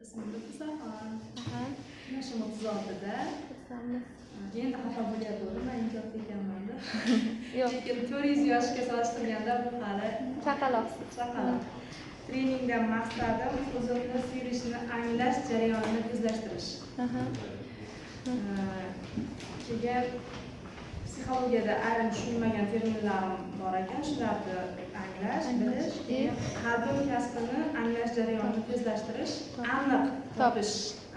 ismim Musaxon. Yoshim 36da. Endi xafa bo'lyapti, men injoz ekanman-da. Yo'q. Lekin 400 yoshga solishtirganda bu hali Chaqaloqsiz. Chaqaloq. Treningdan maqsadim o'zimni suyulishni anglash jarayonini tezlashtirish. Keyin psixologiyada ayrim tushunmagan terminlarim bor ekan, shularni anglash, bilish, har bir kasbini anglash jarayonini tezlashtirish, aniq topish,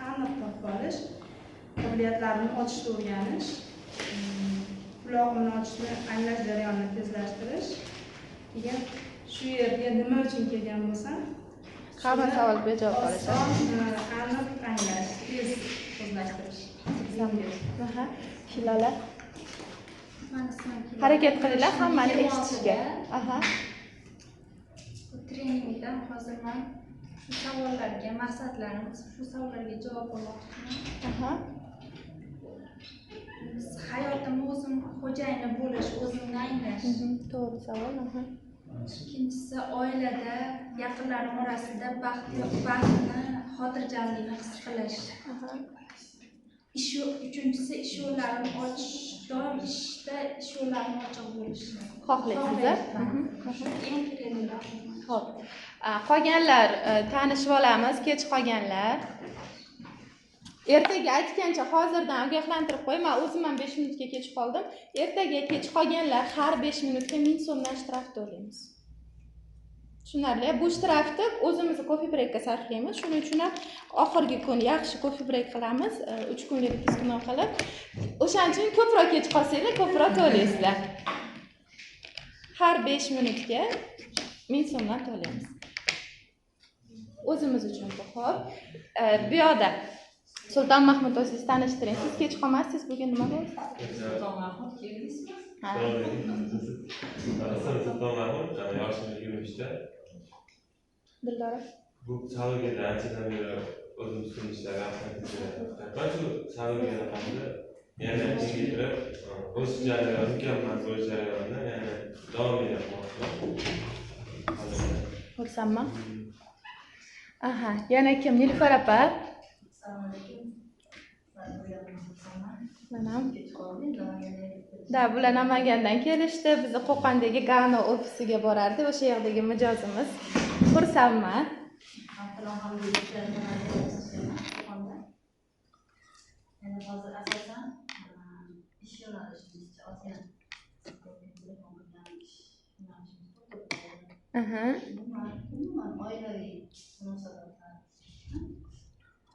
aniq topib olish, qobiliyatlarini ochishni o'rganish, quloqni ochishni anglash jarayonini tezlashtirish. Keyin shu yerga nima uchun kelgan bo'lsam, hamma savolga javob olish, aniq anglash, tez o'zlashtirish. Hilola. Harakat qilinglar hammani eshitishga. Treningdan hozir men shu savollarga, maqsadlarim, shu savollarga javob olmoqchiman. Hayotimni o'zim xo'jayini bo'lish, o'zimni anglash. To'g'ri savol. Ikkinchisi oilada, yaqinlarim orasida baxtni, xotirjamlikni his qilish. Uchinchisi ish yo'llarini ochish, doim ishda ish yo'llarini ochiq bo'lish. Xohlaysiz-a? Eng kerakliroq. Xo'p. Qolganlar tanishib olamiz, kech qolganlar. Ertaga aytgancha hozirdan ogohlantirib qo'y. Men o'zim ham 5 minutga kech qoldim. Ertaga kech qolganlar har 5 minutga 1000 so'mdan shtraf to'laymiz. Tushunarli? Bu shtrafni o'zimizni coffee breakga sarflaymiz. Shuning uchun ham oxirgi kun yaxshi coffee break qilamiz. 3 kunlik iskino qilib. O'shaning uchun ko'proq kech qolsanglar, ko'proq to'laysizlar. Har 5 minutga 1000 so'mdan to'laymiz. O'zimiz uchun bu xo'p. Bu yoqda Sulton Mahmud o'zingizni tanishtiring. Siz kech qolmassiz, bugun nima bo'ldi? Sulton Mahmud keldingizmi? Sulton Mahmud, yoshim 23da. Dildora. Bu savdogarlar anchadan beri o'zim ustun ishlagan. Ben shu savdogar raqamni yana kengaytirib, o'z jarayoni, mukammal bo'lish jarayonida yana davom etmoqchiman. Xursandman. Yana kim? Nilufar opa. Mana. Bular Namangandan kelishdi. Bizni Qo'qondagi Gano ofisiga borardi. O'sha yerdagi mijozimiz. Xursandman. Hozir asosan ish yo'nalishimizcha ozgina umuman oilaviy munosabatlar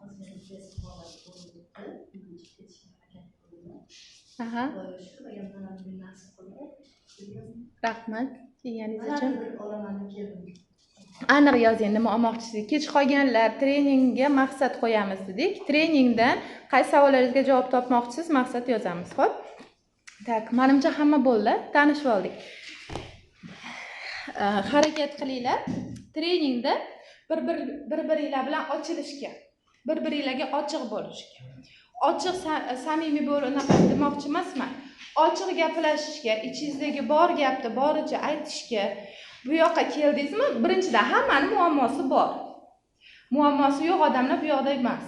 ozgina tez holat bo'lib Rahmat kelganingiz uchun. olaman keldim. Aniq yozing, nima olmoqchisiz? Kech qolganlar treningga maqsad qo'yamiz dedik. Treningdan qaysi savollaringizga javob topmoqchisiz, maqsad yozamiz, xo'p? Tak, menimcha hamma bo'ldi, tanishib oldik. Harakat qilinglar. Treningda bir-biringlar bilan ochilishga, bir-biringlarga ochiq bo'lishga. Ochiq, samimiy bo'lib demoqchi emasman. Ochiq gaplashishga, ichingizdagi bor gapni boricha aytishga. Bu yoqqa keldingizmi? Birinchidan hammaning muammosi bor. Muammosi yo'q odamlar bu yoqda emas.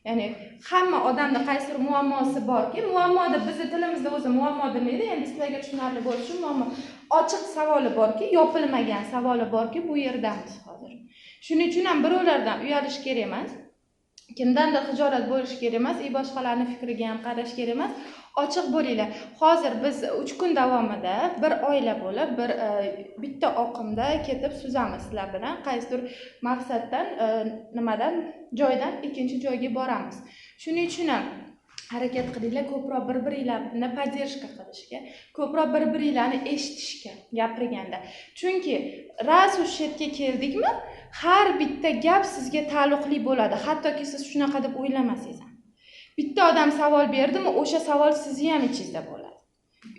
Ya'ni hamma odamda qaysidir muammosi borki, muammoda bizning tilimizda o'zi muammo demaydi. Endi sizlarga tushunarli bo'lishi muammo. Ochiq savoli borki, yopilmagan savoli borki, bu yerdamiz hozir. Shuning uchun ham birovlardan uyalish kerak emas. Kimdandir xijolat bo'lish kerak emas, boshqalarning fikriga ham qarash kerak emas. Ochiq bo'linglar. Hozir biz 3 kun davomida bir oila bo'lib, bitta oqimda ketib suzamiz sizlar bilan. Qaysidir maqsaddan, joydan ikkinchi joyga boramiz. Shuning uchun ham harakat qilinglar, ko'proq bir-biringlarni podдержка qilishga, ko'proq bir-biringlarni eshitishga gapirganda. Chunki ras o'sha yerga keldikmi, har bitta gap sizga taalluqli bo'ladi. Hattoki siz shunaqa deb o'ylamasangiz ham. Bitta odam savol berdimi, o'sha savol sizning ham ichingizda bo'ladi.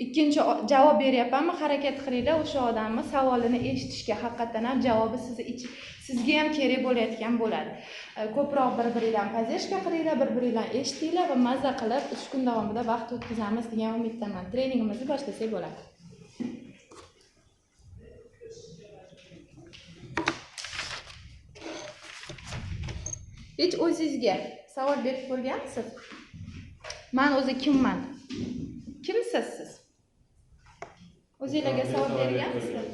Ikkinchi javob beryapmanmi, harakat qilinglar, o'sha odamning savolini eshitishga, haqiqatan ham javobi sizga ham kerak bo'layotgan bo'ladi. Ko'proq bir-biringlarni podдержка qilinglar, bir-biringlarni eshitinglar va mazza qilib 3 kun davomida vaqt o'tkazamiz degan umiddaman. Treningimizni boshlasak bo'ladi. Hech o'zingizga savol berib ko'rganmisiz? Men o'zi kimman? Kimsiz siz? O'zingizlarga savol berganmisizlar?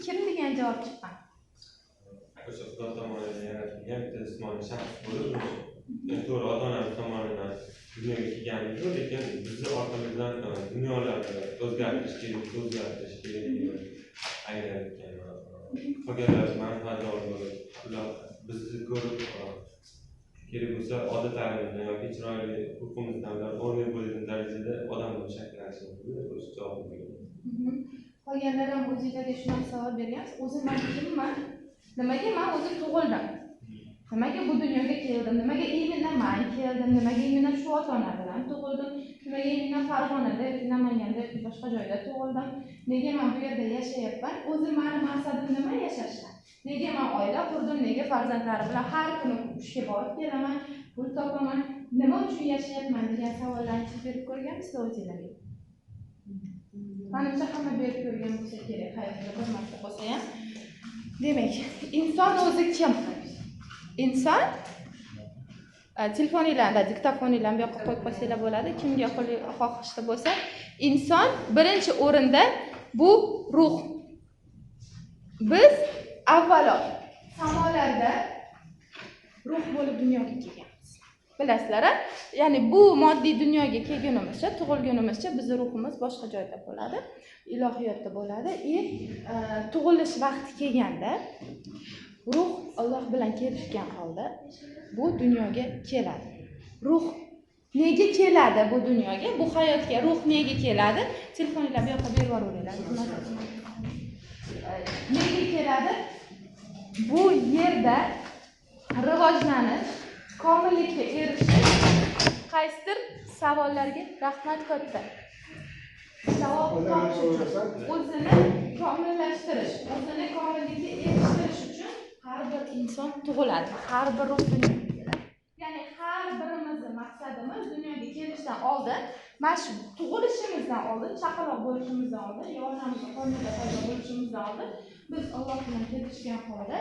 Kim degan javob chiqqan? O'sha Xudo tomonidan yaratilgan bitta jismoniy shaxs bo'lib, to'g'ri ota-onamiz tomonidan dunyoga kelganmiz, lekin bizni orqamizdan dunyolarni o'zgartirish kerakligini anglatgan. Qolganlar manfaatdor bo'lib, ular bizni ko'rib kerak bo'lsa odatlarimizdan yoki chiroyli xulqimizdan ular o'rnak bo'ladigan darajada odam bo'lib shakllanishi mumkin. O'sha javob bergan. Qolganlar ham o'zingizlarga shunaqa savol bergansiz. O'zim men kimman? Nimaga men o'zim tug'ildim? Nimaga bu dunyoga keldim? Nimaga imенно men keldim? Nimaga imенно shu ota-ona bilan tug'ildim? Nimaga imенно Farg'onada, Namanganda, boshqa joyda tug'ildim? Nega men bu yerda yashayapman? O'zi meni maqsadim nima yashashdan? Nega men oila qurdim? Nega farzandlarim bilan har kuni ishga borib kelaman, pul topaman? Nima uchun yashayapman degan savollarni siz berib ko'rganmisiz o'zingizlarga? Menimcha hamma berib ko'rgan bo'lsa kerak, hayotda bir marta bo'lsa ham. Demak, inson o'zi kim? Inson telefoningizda, diktofoningizlarni bu yoqqa qo'yib qo'ysanglar bo'ladi. Kimga xohlashda bo'lsa, inson birinchi o'rinda bu ruh. Biz avvalo samolarda ruh bo'lib dunyoga kelganmiz. Bilasizlar, ya'ni bu moddiy dunyoga kelgunimizcha, tug'ilgunimizcha bizning ruhimiz boshqa joyda bo'ladi, ilohiyotda bo'ladi. Tug'ilish vaqti kelganda ruh Alloh bilan kelishgan holda bu dunyoga keladi. Ruh nega keladi bu dunyoga? Bu hayotga ruh nega keladi? Telefoningizlarni bu yoqqa berib yuboringlar. Nega keladi? Bu yerda rivojlanish, komillikka erishish, qaysidir savollarga rahmat katta. Savol topish uchun, o'zini komillashtirish, o'zini komillikka erishtirish uchun har bir inson tug'iladi, har bir ruh dunyoga keladi. Ya'ni har birimizning maqsadimiz dunyoga kelishdan oldin, mana shu tug'ilishimizdan oldin, chaqaloq bo'lishimizdan oldin, onamizning qornida paydo bo'lishimizdan oldin biz Alloh bilan kelishgan holda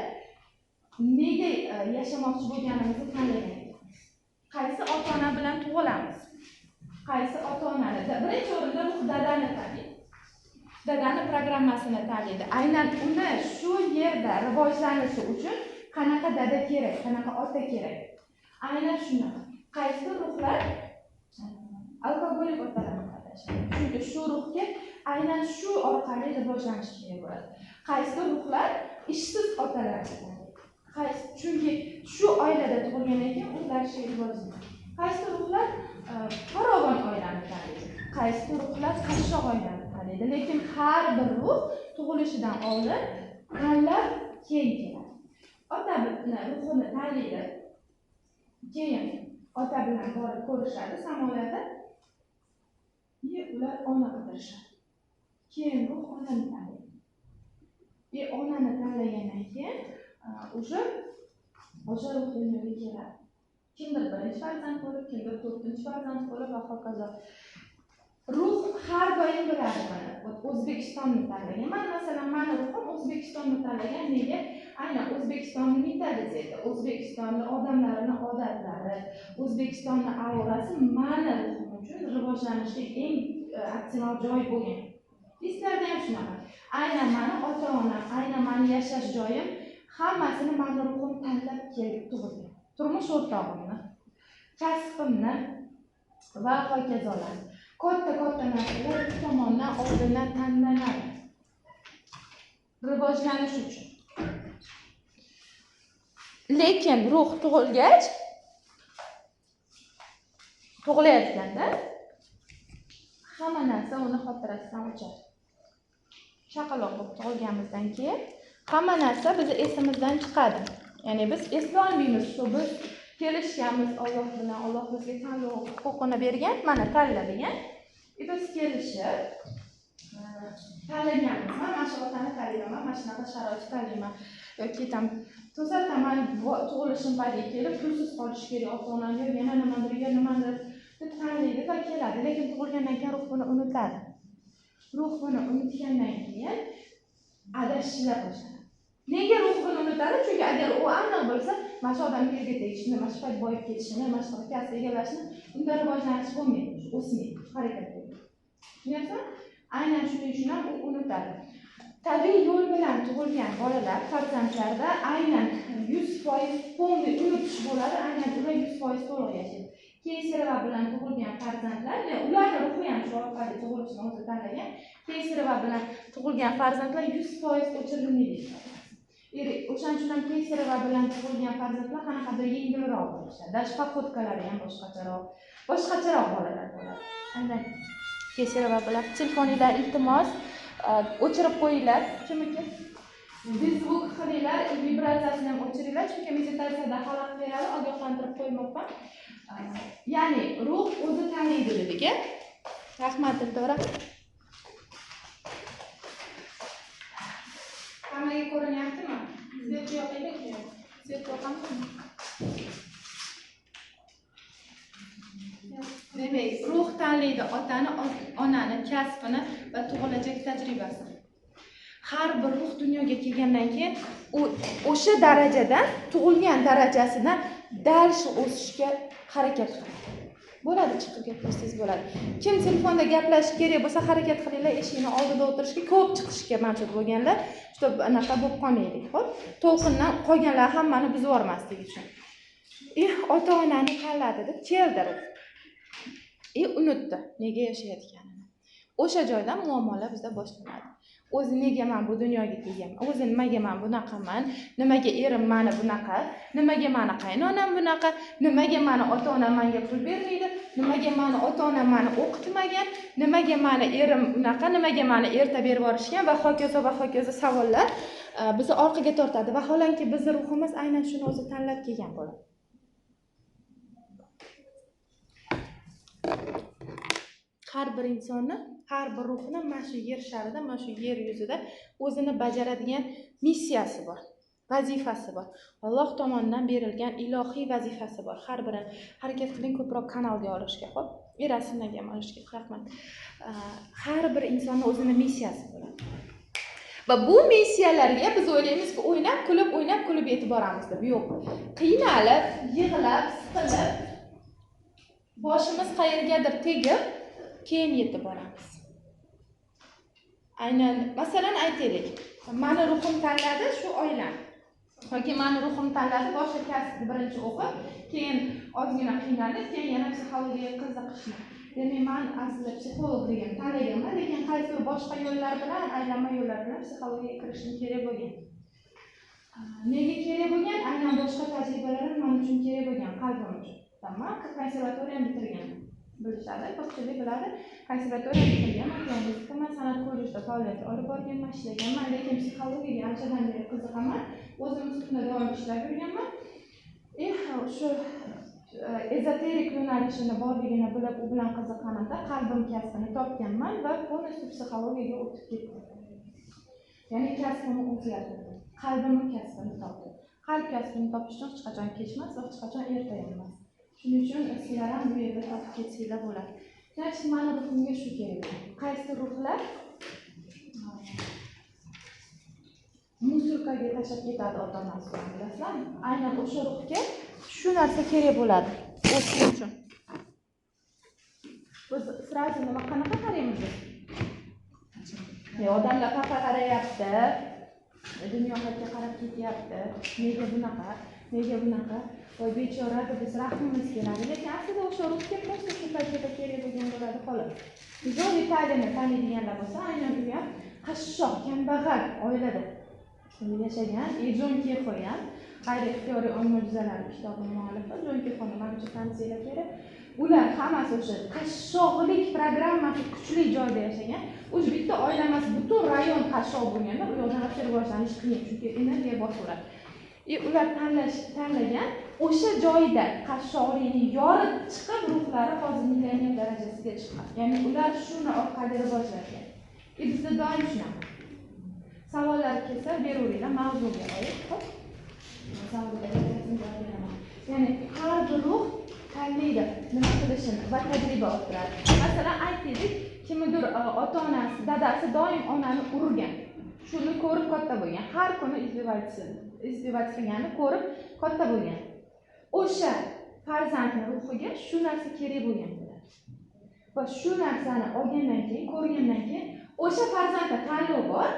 nega yashamoqchi bo'lganimizni tanlagan ekanmiz. Qaysi ota-ona bilan tug'ilamiz? Qaysi ota-onani? Birinchi o'rinda ruh dadani tanlaydi. Dadani programmasini tanlaydi. Aynan uni shu yerda rivojlanishi uchun qanaqa dada kerak, qanaqa ota kerak. Aynan shunaqa. Qaysi ruhlar alkogolik otalarni tanlashadi. Chunki shu ruhga aynan shu orqali rivojlanish kerak bo'ladi. Qaysi ruhlar ishsiz otalarni tanlaydi. Chunki shu oilada tug'ilgandan keyin ular ishga rivojlanadi. Qaysi ruhlar farovon oilani tanlaydi. Qaysi ruhlar qashshoq oilani tanlaydi. Lekin har bir ruh tug'ilishidan oldin tanlab keyin keladi. Ota bilan ruhini tanlaydi. Keyin ota bilan borib ko'rishadi samolarda. Ular ona qidirishadi. Keyin ruh onani tanlaydi. Onani tanlagandan keyin o'sha ruh dunyoga keladi. Kimdir birinchi farzand bo'lib, kimdir to'rtinchi farzand bo'lib va hokazo. Ruh har doim biladi mana. O'zbekistonni tanlagan. Masalan, meni ruhim O'zbekistonni tanlagan. Nega? Aynan O'zbekistonning mentaliteti, O'zbekistonning odamlarining odatlari, O'zbekistonning aurasi meni ruhim uchun rivojlanishga eng optimal joy bo'lgan. Bizlarda ham shunaqa. Aynan meni ota-onam, aynan meni yashash joyim hammasini meni ruhim tanlab kelib tug'ilgan. Turmush o'rtog'imni, kasbimni va hokazolar. Katta narsalar ikki tomondan oldindan tanlanadi. Rivojlanish uchun. Lekin ruh tug'ilayotganda hamma narsa uni xotirasidan o'chadi. Chaqaloq bo'lib tug'ilganimizdan keyin hamma narsa bizni esimizdan chiqadi. Ya'ni biz eslolmaymiz, shu biz kelishganmiz Alloh bilan, Alloh bizga tanlov huquqini bergan, mana tanla degan. Biz kelishib tanlaganmiz. Mana shu otani tanlayman, mana shunaqa sharoit tanlayman yoki to'sataman tug'ilishim paytiga kelib pulsiz qolish kerak ota-onam yana nimadir deb tanlaydi va keladi. Lekin tug'ilgandan keyin ruh buni unutadi. Ruh buni unutgandan keyin adashishlar boshlanadi. Nega ruh buni unutadi? Chunki agar u aniq bo'lsa, mana shu odam yerga tegishini, mana shu payt boyib ketishini, mana shu kasb egallashini, unda rivojlanish bo'lmaydi, o'smaydi, harakat bo'lmaydi. Tushunyapsizmi? Aynan shuning uchun ham u unutadi. Tabiiy yo'l bilan tug'ilgan bolalar, farzandlarda aynan 100% polniy unutish bo'ladi, aynan ular 100% to'liq yashaydi. Kesareva bilan tug'ilgan farzandlar, ularni ruhi ham shu orqali tug'ilishni o'zi tanlagan. Kesareva bilan tug'ilgan farzandlar 100% o'chirimli deyiladi. O'shaning uchun ham Kesareva bilan tug'ilgan farzandlar qanaqadir yengilroq bo'lishadi. Даже походkalari ham boshqacharoq bolalar bo'ladi. Aynan Kesareva bilan telefoninglar iltimos o'chirib qo'yinglar. Kimniki? Звук qilinglar, vibratsiyasini ham o'chiringlar, chunki meditatsiyada xalaqit beradi, ogohlantirib qo'ymoqman. Ya'ni ruh o'zi taniydi dedik. Rahmat Dildora. Hammaga ko'rinyaptimi? Svet yoqaydiki. Svet yoqamizmi? Demak, ruh tanlaydi otani, onani, kasbini va tug'ilajak tajribasini. Har bir ruh dunyoga kelgandan keyin u o'sha darajadan, tug'ilgan darajasidan darsh o'sishga harakat qiladi. Bo'ladi, chiqib gaplashsangiz bo'ladi. Kim telefonda gaplashish kerak bo'lsa, harakat qilinglar, eshikning oldida o'tirishga, ko'p chiqishga majbur bo'lganlar, juda anaqa bo'lib qolmaylik, xo'p? To'lqindan qolganlar hammani buzib yubormaslik uchun. Ota-onani tanladi deb keldi ruh. Unutdi nega yashayotganini. O'sha joydan muammolar bizda boshlanadi. O'zi nega men bu dunyoga kelganman? O'zi nimaga men bunaqaman? Nimaga erim meni bunaqa? Nimaga meni qaynonam bunaqa? Nimaga meni ota-onam menga pul bermaydi? Nimaga meni ota-onam meni o'qitmagan? Nimaga meni erim bunaqa? Nimaga meni erta berib yuborishgan va hokazo savollar bizni orqaga tortadi. Vaholanki bizning ruhimiz aynan shuni o'zi tanlab kelgan bo'ladi. Har bir insonni, har bir ruhni mana shu yer sharida, mana shu yer yuzida o'zini bajaradigan missiyasi bor, vazifasi bor. Alloh tomonidan berilgan ilohiy vazifasi bor. Har birini harakat qiling ko'proq kanalga olishga, xo'p? Rasmlarga ham olishga, rahmat. Har bir insonning o'zini missiyasi bo'ladi. Va bu missiyalarga biz o'ylaymizki, o'ynab kulib yetib boramiz deb. Yo'q. Qiynalib, yig'lab, siqilib, boshimiz qayergadir tegib keyin yetib boramiz. Aynan masalan aytaylik, meni ruhim tanladi shu oilani. Yoki meni ruhim tanladi boshqa kasbni birinchi o'qib, keyin ozgina qiynalib, keyin yana psixologiyaga qiziqishni. Demak, men aslida psixolog degan tanlaganman, lekin qaysi boshqa yo'llar bilan, aylanma yo'llar bilan psixologiyaga kirishim kerak bo'lgan. Nega kerak bo'lgan? Aynan boshqa tajribalarim men uchun kerak bo'lgan, qalbim uchun. Tamam, konservatoriyani bitirganman. Bilishadi, ko'pchilik biladi. Konservatoriyani bitirganman, pianistika, san'at kollejida faoliyat olib borganman, ishlaganman, lekin psixologiyaga anchadan beri qiziqaman. O'zim ustida davom ishlab yurganman. Shu ezoterik yo'nalishini borligini bilib, u bilan qiziqqanimda qalbim kasbini topganman va polностью psixologiyaga o'tib ketdim. Ya'ni kasbimni o'zgartirdim. Qalbimni kasbini topdim. Qalb kasbini topishdan hech qachon kech emas va hech qachon erta emas. Shuning uchun sizlar ham bu yerda topib ketsanglar bo'ladi. Yaxshi, meni ruhimga shu kerak. Qaysi ruhlar musulkaga tashlab ketadi ota-onasi bilan, bilasizlarmi? Aynan o'sha ruhga shu narsa kerak bo'ladi o'sish uchun. Biz sразу nima qanaqa qaraymiz? Odamlar qaqa qarayapti, dunyoga qarab ketyapti, nega bunaqa? Voy bechora deb biz rahmimiz keladi, lekin aslida o'sha ruhga просто shu paytda kerak bo'lgan bo'ladi xolos. Bizning Italiyani taniydiganlar bo'lsa, aynan u ham qashshoq, kambag'al oilada yashagan, Jon Kexo ham G'ayri-ixtiyoriy mo'jizalar kitobining muallifi Jon Kexoni menimcha tanisinglar kerak. Ular hammasi o'sha qashshoqlik programmasi kuchli joyda yashagan. O'sha bitta oila emas, butun rayon qashshoq bo'lganda u yoqdan rivojlanish qiyin, chunki energiya boshqalar. Ular tanlagan o'sha joyda qashshoqlikni yorib chiqib, ruhlari hozir millioner darajasiga chiqqan. Ya'ni ular shuni orqali rivojlangan. Bizda doim shunaqa. Savollar kelsa beraveringlar mavzuga oid. Xo'p? Ya'ni har bir ruh tanlaydi nima qilishini va tajriba orttiradi. Masalan, aytaylik, kimdir ota-onasi, dadasi doim onani urgan. Shuni ko'rib katta bo'lgan. Har kuni izdivojligini ko'rib katta bo'lgan. O'sha farzandning ruhiga shu narsa kerak bo'lgan bo'ladi. Va shu narsani olgandan keyin, ko'rgandan keyin o'sha farzandda tanlov bor.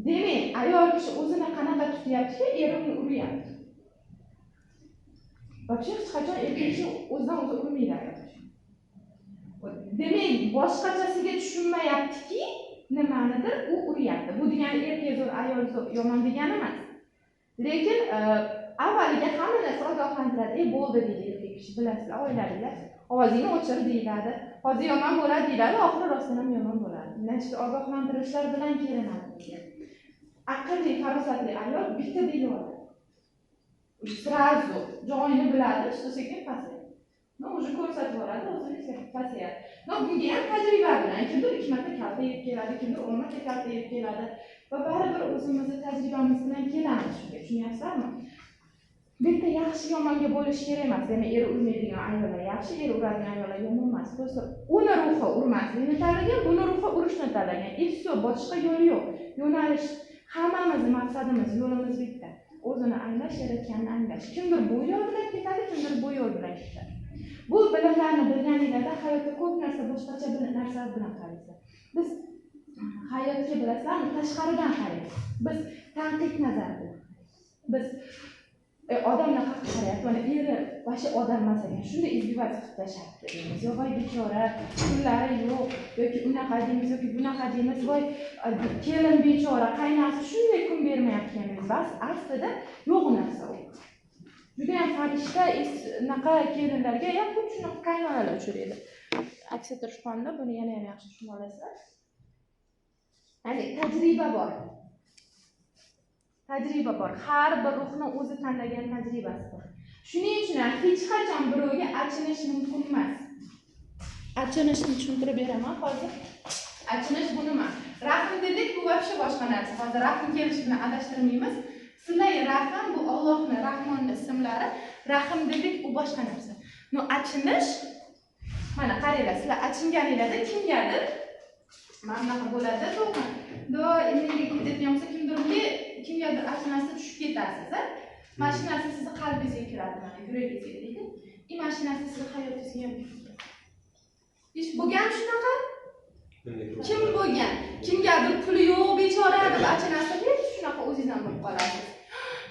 Demak, ayol kishi o'zini qanaqa tutyapti, erini uryapti. Вообще hech qachon erkak kishi o'zidan o'zi urmaydi ayol kishi. Demak, boshqachasiga tushunmayaptiki, nimanidir u uryapti. Bu degani erkak zo'r, ayol zo'r, yomon degani emas. Lekin avvaliga hamma narsa ogohlantiradi. Bo'ldi deydi erkak kishi, bilasizlar, oilalarda ovozingni o'chir deyiladi. Hozir yomon bo'ladi deyiladi, oxiri rostdan ham yomon bo'ladi. Nechta ogohlantirishlar bilan kelinadi. Aqlli, farosatli ayol bitta deyiladi. Srazu joyini biladi, что sekin pasayadi. No, уже ko'rsatib boradi, o'zini pasayadi. No, bunga ham tajriba bilan kimdir 2 marta kalta yeb keladi, kimdir 10 marta kalta yeb keladi. Va baribir o'zimizni tajribamiz bilan kelamiz shunga, tushunyapsizlarmi? Bitta yaxshi yomonga bo'lish kerak emas. Demak, er urmaydigan ayollar yaxshi, er uradigan ayollar yomon emas. Просто uni ruhi urmaslikni tanlagan, buni ruhi urishni tanlagan. И все, boshqa yo'li yo'q. Yo'nalish hammamiz maqsadimiz, yo'limiz bitta. O'zini anglash, yaratganini anglash. Kimdir bu yo'l bilan ketadi, kimdir bu yo'l bilan ketadi. Bu bilimlarni bilganingizda hayotda ko'p narsa boshqacha narsalar bilan qaraysiz. Biz hayotga bilasizlarmi, tashqaridan qaraymiz. Biz tanqid nazar bilan. Biz odamlar haqida qarayapti, mana eri boshi odam emas ekan, shunday izdivoj qilib tashlabdi deymiz. Yo voy bechora, pullari yo'q, yoki unaqa deymiz, yoki bunaqa deymiz. Voy kelin bechora, qaynasi shunday kun bermayapti deymiz. Bas, aslida yo'q narsa u. Juda ham farishta naqa kelinlarga ham xuddi shunaqa qaynonalar uchraydi. Aks ettirish fonda buni yana ham yaxshi tushunib olasizlar. Ya'ni tajriba bor. Tajriba bor. Har bir ruhning o'zi tanlagan tajribasi bor. Shuning uchun hech qachon birovga achinish mumkin emas. Achinishni tushuntirib beraman hozir. Achinish bu nima? Rahm dedik, bu вообще boshqa narsa. Hozir rahm kelishi bilan adashtirmaymiz. Sizlar rahm bu Allohning Rahmonning ismlari. Rahm dedik, u boshqa narsa. No, achinish mana qaranglar, sizlar achinganinglarda kimgadir mana bo'ladi, to'g'ri. Doimiy deb yomsa kimgadir achinasi tushib ketasiz. Mashinasi sizni qalbingizga kiradi, mana yuragingizga deydi. Mashinasi sizni hayotingizga ham kiradi. Ish bo'lgan shunaqa? Kim bo'lgan? Kimgadir puli yo'q bechora deb achinasi deb shunaqa o'zingizdan bo'lib qolasiz.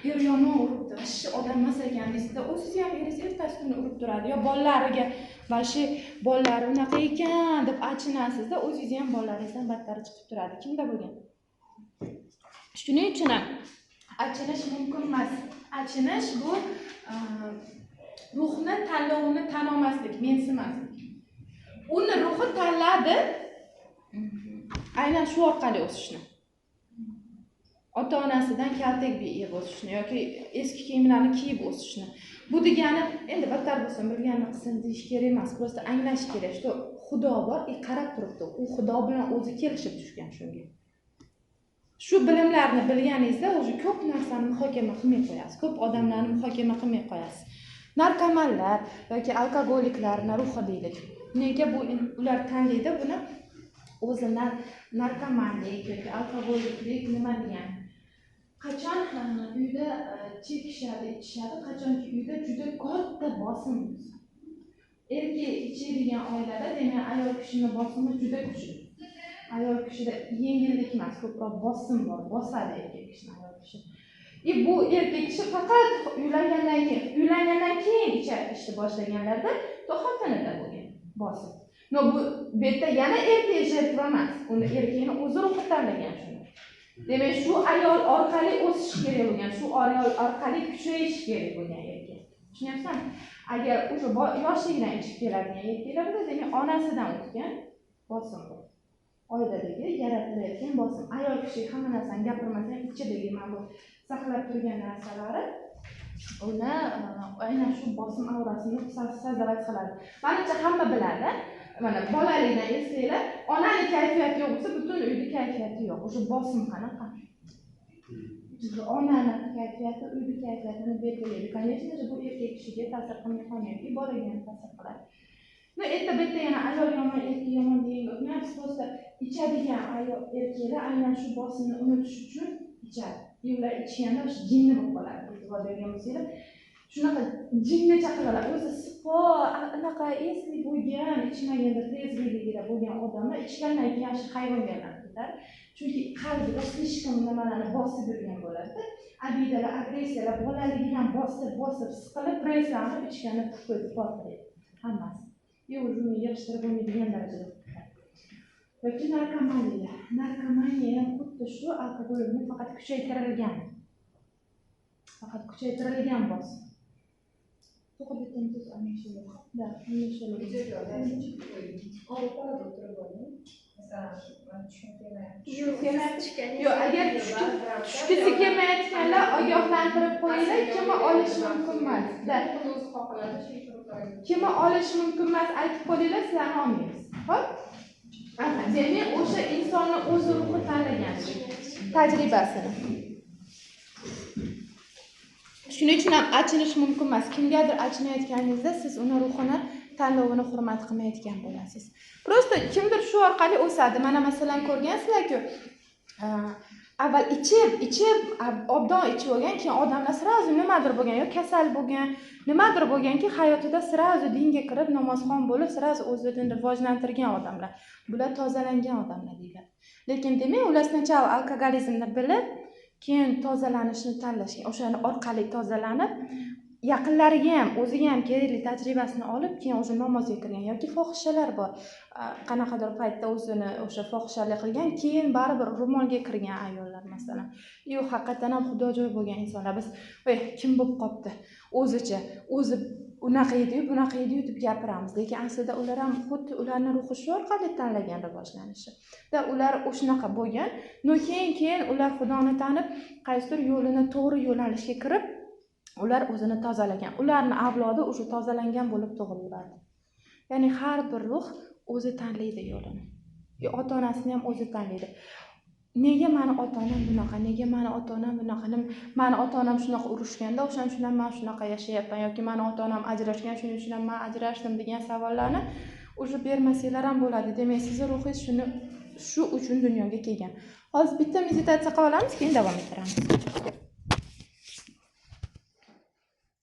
Er yomon uribdi, vashi odam emas ekan deysizda, o'zingiz ham eringiz ertasi kuni urib turadi. Yo bolalariga vashi bolalari unaqa ekan deb achinasizda, o'zingiz ham bolalaringizdan battar chiqib turadi. Kimda bo'lgan? Shuning uchun ham achinish mumkin emas. Achinish bu ruhni tanlovini tan olmaslik, mensimaslik. Uni ruhi tanladi aynan shu orqali o'sishni. Ota-onasidan kaltak yeb o'sishni yoki eski kiyimlarni kiyib o'sishni. Bu degani endi battar bo'lsin, bilganini qilsin deyish kerak emas, просто anglash kerak. Shu Xudo bor, qarab turibdi. U Xudo bilan o'zi kelishib tushgan shunga. Shu bilimlarni bilganingizda o'zi ko'p narsani muhokama qilmay qo'yasiz. Ko'p odamlarni muhokama qilmay qo'yasiz. Narkomanlar yoki alkogoliklarni ruhi deylik. Nega bu ular tanlaydi buni? O'zi narkomanlik yoki alkogoliklik nima degan? Qachon uyda chekishadi, ichishadi, qachonki uyda juda katta bosim bo'lsa. Erkak ichadigan oilada, demak, ayol kishining bosimi juda kuchli. Ayol kishida yengillik emas, ko'proq bosim bor, bosadi erkak kishini ayol kishi. Bu erkak kishi faqat uylangandan keyin ichishni boshlaganlarda xotinida bo'lgan bosim. No, bu yerda yana erkak jertva emas, uni erkakning o'zi ruhi tanlagan shuni. Demak, shu ayol orqali o'sish kerak bo'lgan, shu ayol orqali kuchayish kerak bo'lgan erkak. Tushunyapsizmi? Agar o'sha yoshligidan ichib keladigan erkaklarda, demak, onasidan o'tgan bosim bor. Oiladagi yaratilayotgan bosim. Ayol kishi hamma narsani gapirmasdan ichidagi mana bu saqlab turgan narsalari uni aynan shu bosim aurasini sazovat qiladi. Menimcha hamma biladi. Mana bolalikdan esinglar, onaning kayfiyati yo'q bo'lsa, butun uyda kayfiyati yo'q. O'sha bosim qanaqa? Onaning kayfiyati, uyda kayfiyatini belgilaydi. Конечно же, bu erkak kishiga ta'sir qilmay qolmaydi, bolaga ham ta'sir qiladi. No, erta bitta yana ayol yomon, erkak yomon degan gapni ham просто ichadigan ayol erkaklar aynan shu bosimni unutish uchun ichadi. Ular ichganda o'sha jinni bo'lib qoladi. E'tibor bergan bo'lsanglar, shunaqa jinnicha qiladi. O'zi sipo, anaqa esli bo'lgan, ichmaganda trezveligida bo'lgan odamlar ichgandan keyin shu hayvonga aylanib ketadi. Chunki qalbida слишком nimalarni bosib yurgan bo'ladi. Abidalar, agressiyalar bolaligidan bosib siqilib, presslanib ichganda ko'z portlaydi. Hammasi. Yo'q, uni yig'ishtirib bo'lmaydigan darajada. Yoki narkomaniya. Narkomaniya ham xuddi shu alkogolni faqat kuchaytirilgan. Faqat kuchaytirilgan bosim. To'g'ri bittamiz anglashiladi. Da, anglashiladi. Yo'q, agar tushkisi kelmayotganlar ogohlantirib qo'yinglar, kimni olishi mumkin emas. Kimni olishi mumkin emas aytib qo'yinglar, sizlarni olmaymiz. Xo'p? Demak, o'sha insonni o'zi ruhi tanlagan tajribasini. Shuning uchun ham achinish mumkin emas. Kimgadir achinayotganingizda siz uni ruhini tanlovini hurmat qilmayotgan bo'lasiz. Prosta kimdir shu orqali o'sadi. Mana masalan ko'rgansizlar-ku, avval ichib, obdon ichib olgan, keyin odamlar sirazi nimadir bo'lgan, yo kasal bo'lgan, nimadir bo'lganki, hayotida sirazi dinga kirib, namozxon bo'lib, sirazi o'zini rivojlantirgan odamlar. Bular tozalangan odamlar deyiladi. Lekin demak, ular sначала alkogolizmni bilib, keyin tozalanishni tanlashgan. O'shani orqali tozalanib, yaqinlariga ham, o'ziga ham kerakli tajribasini olib, keyin o'sha namozga kirgan yoki fohishalar bor. Qanaqadir paytda o'zini o'sha fohishalik qilgan, keyin baribir ro'molga kirgan ayollar masalan. Yo'q, haqiqatan ham xudojo'y bo'lgan insonlar. Biz, "Voy, kim bo'lib qopti?" O'zicha, o'zi unaqa edi, bunaqa edi deb gapiramiz. Lekin aslida ular ham xuddi ularning ruhi shu orqali tanlagan rivojlanishi. Da ular o'shanaqa bo'lgan. No keyin ular Xudoni tanib, qaysidir yo'lini to'g'ri yo'nalishga kirib, ular o'zini tozalagan. Ularning avlodi o'sha tozalangan bo'lib tug'iladi. Ya'ni har bir ruh o'zi tanlaydi yo'lini. Ota-onasini ham o'zi tanlaydi. Nega meni ota-onam bunaqa, nega meni ota-onam bunaqa, meni ota-onam shunaqa urushganda, o'shaning uchun ham men shunaqa yashayapman yoki meni ota-onam ajrashgan, shuning uchun ham men ajrashdim degan savollarni o'sha bermasanglar ham bo'ladi. Demak, sizning ruhingiz shu uchun dunyoga kelgan. Hozir bitta meditatsiya qilib olamiz, keyin davom ettiramiz.